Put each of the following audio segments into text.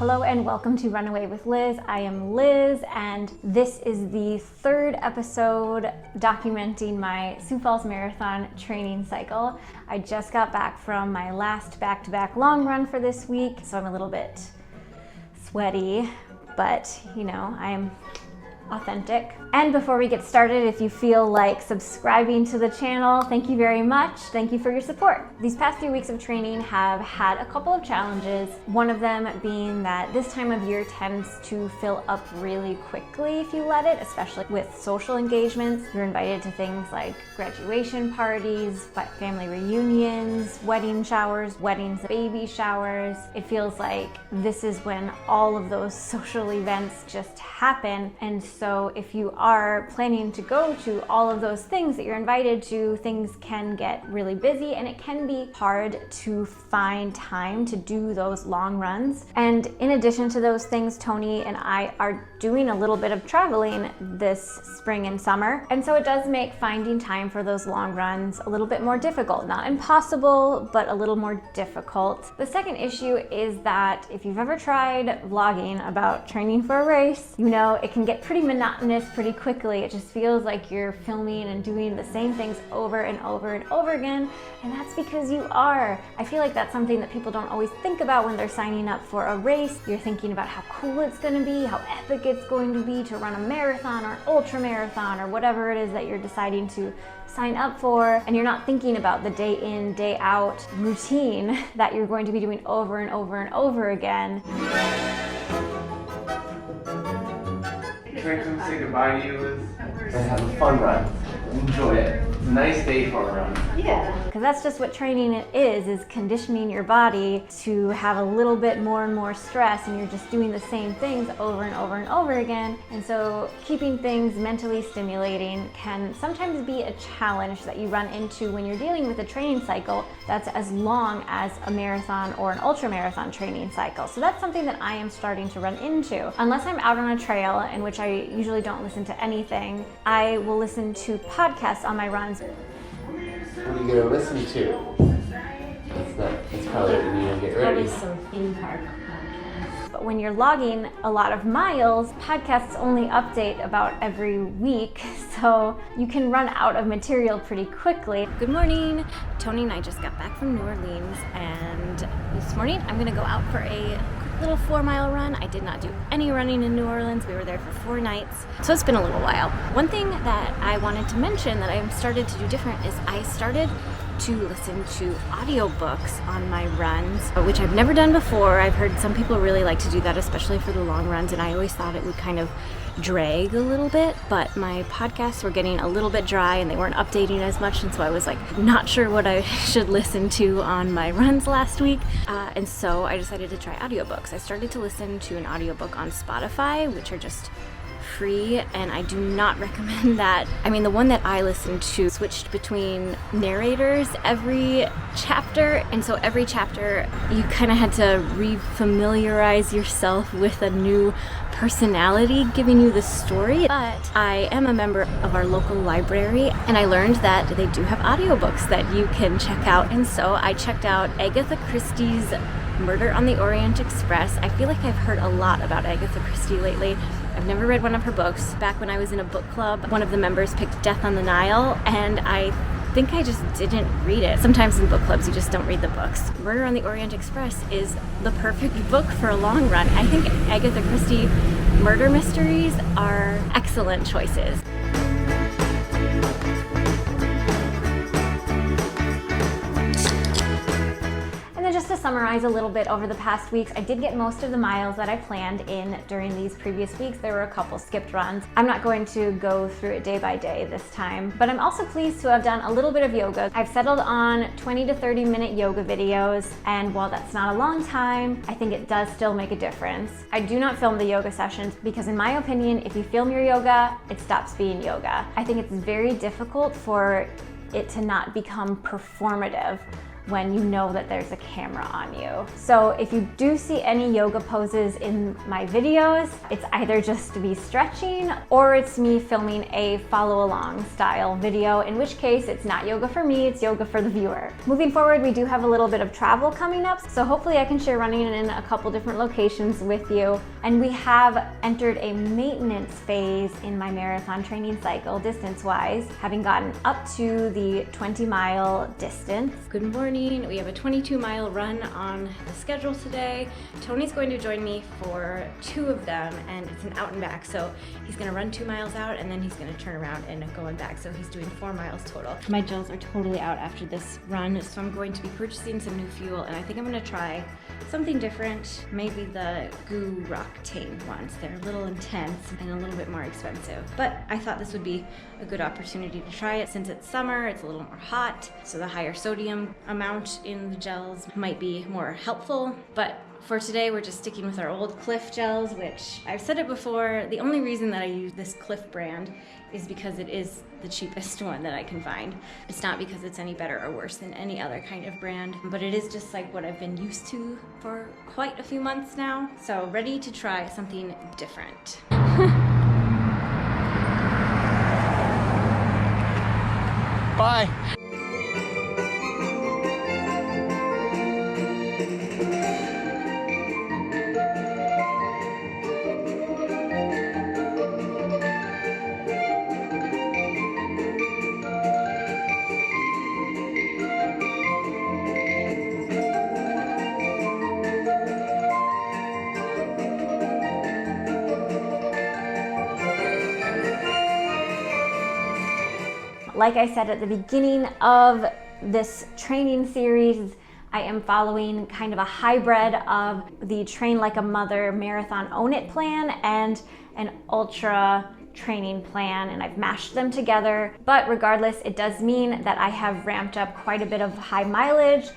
Hello and welcome to Runaway with Liz. I am Liz and this is the third episode documenting my SIOUX Falls Marathon training cycle. I just got back from my last back-to-back long run for this week, so I'm a little bit sweaty, but you know, I am authentic. And before we get started, if you feel like subscribing to the channel, thank you very much. Thank you for your support. These past few weeks of training have had a couple of challenges. One of them being that this time of year tends to fill up really quickly if you let it, especially with social engagements. You're invited to things like graduation parties, family reunions, wedding showers, weddings, baby showers. It feels like this is when all of those social events just happen. And so if you are planning to go to all of those things that you're invited to, things can get really busy and it can be hard to find time to do those long runs. And in addition to those things, Tony and I are doing a little bit of traveling this spring and summer. And so it does make finding time for those long runs a little bit more difficult. Not impossible, but a little more difficult. The second issue is that if you've ever tried vlogging about training for a race, you know it can get pretty monotonous pretty quickly. It just feels like you're filming and doing the same things over and over and over again, and that's because you are. I feel like that's something that people don't always think about when they're signing up for a race. You're thinking about how cool it's going to be, how epic it's going to be to run a marathon or an ultra marathon or whatever it is that you're deciding to sign up for, and you're not thinking about the day in, day out routine that you're going to be doing over and over and over again. Can I come say goodbye to you, Liz? And have a fun run. Enjoy it. It's a nice day for a run. Yeah. Because that's just what training is conditioning your body to have a little bit more and more stress, and you're just doing the same things over and over and over again. And so keeping things mentally stimulating can sometimes be a challenge that you run into when you're dealing with a training cycle that's as long as a marathon or an ultra marathon training cycle. So that's something that I am starting to run into. Unless I'm out on a trail, in which I usually don't listen to anything, I will listen to podcasts on my runs. What are you going to listen to? That's probably what you need to get ready. Probably some in-park podcasts. But when you're logging a lot of miles, podcasts only update about every week, so you can run out of material pretty quickly. Good morning. Tony and I just got back from New Orleans, and this morning I'm gonna go out for a little 4-mile run. I did not do any running in New Orleans. We were there for 4 nights, so it's been a little while. One thing that I wanted to mention that I've started to do different is I started to listen to audiobooks on my runs, which I've never done before. I've heard some people really like to do that, especially for the long runs, and I always thought it would kind of drag a little bit, but my podcasts were getting a little bit dry and they weren't updating as much, and so I was like not sure what I should listen to on my runs last week, and so I decided to try audiobooks. I started to listen to an audiobook on Spotify, which are just free, and I do not recommend that. I mean, the one that I listened to switched between narrators every chapter, and so every chapter you kind of had to re-familiarize yourself with a new personality giving you the story. But I am a member of our local library, and I learned that they do have audiobooks that you can check out, and so I checked out Agatha Christie's Murder on the Orient Express. I feel like I've heard a lot about Agatha Christie lately. I've never read one of her books. Back when I was in a book club, one of the members picked Death on the Nile, and I think I just didn't read it. Sometimes in book clubs you just don't read the books. Murder on the Orient Express is the perfect book for a long run. I think Agatha Christie murder mysteries are excellent choices. Just to summarize a little bit over the past weeks, I did get most of the miles that I planned in during these previous weeks. There were a couple skipped runs. I'm not going to go through it day by day this time, but I'm also pleased to have done a little bit of yoga. I've settled on 20 to 30 minute yoga videos, and while that's not a long time, I think it does still make a difference. I do not film the yoga sessions because in my opinion, if you film your yoga, it stops being yoga. I think it's very difficult for it to not become performative. when you know that there's a camera on you. So if you do see any yoga poses in my videos, it's either just me stretching or it's me filming a follow along style video, in which case it's not yoga for me, it's yoga for the viewer. Moving forward, we do have a little bit of travel coming up, so hopefully I can share running in a couple different locations with you. And we have entered a maintenance phase in my marathon training cycle, distance-wise, having gotten up to the 20-mile distance. Good morning. We have a 22-mile run on the schedule today. Tony's going to join me for 2 of them, and it's an out and back. So he's going to run 2 miles out, and then he's going to turn around and go on back. So he's doing 4 miles total. My gels are totally out after this run, so I'm going to be purchasing some new fuel, and I think I'm going to try something different, maybe the Goo Roctane ones. They're a little intense and a little bit more expensive, but I thought this would be a good opportunity to try it since it's summer, it's a little more hot, so the higher sodium amount in the gels might be more helpful. But for today, we're just sticking with our old Cliff gels, which I've said it before, the only reason that I use this Cliff brand is because it is the cheapest one that I can find. It's not because it's any better or worse than any other kind of brand, but it is just like what I've been used to for quite a few months now. So ready to try something different. Bye. Like I said at the beginning of this training series, I am following kind of a hybrid of the Train Like a Mother Marathon Own It plan and an ultra training plan, and I've mashed them together. But regardless, it does mean that I have ramped up quite a bit of high mileage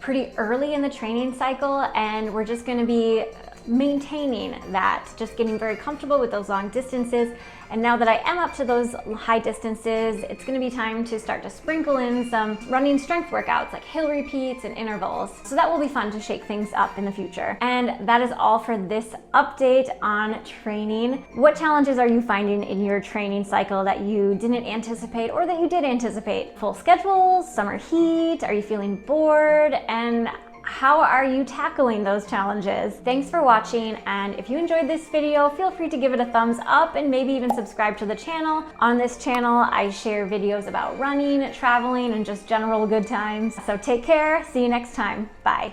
pretty early in the training cycle, and we're just going to be maintaining that, just getting very comfortable with those long distances. And now that I am up to those high distances, it's going to be time to start to sprinkle in some running strength workouts like hill repeats and intervals. So that will be fun to shake things up in the future. And that is all for this update on training. What challenges are you finding in your training cycle that you didn't anticipate or that you did anticipate? Full schedules, summer heat, are you feeling bored? And how are you tackling those challenges? Thanks for watching, and if you enjoyed this video, feel free to give it a thumbs up and maybe even subscribe to the channel. On this channel, I share videos about running, traveling, and just general good times. So take care, see you next time, bye.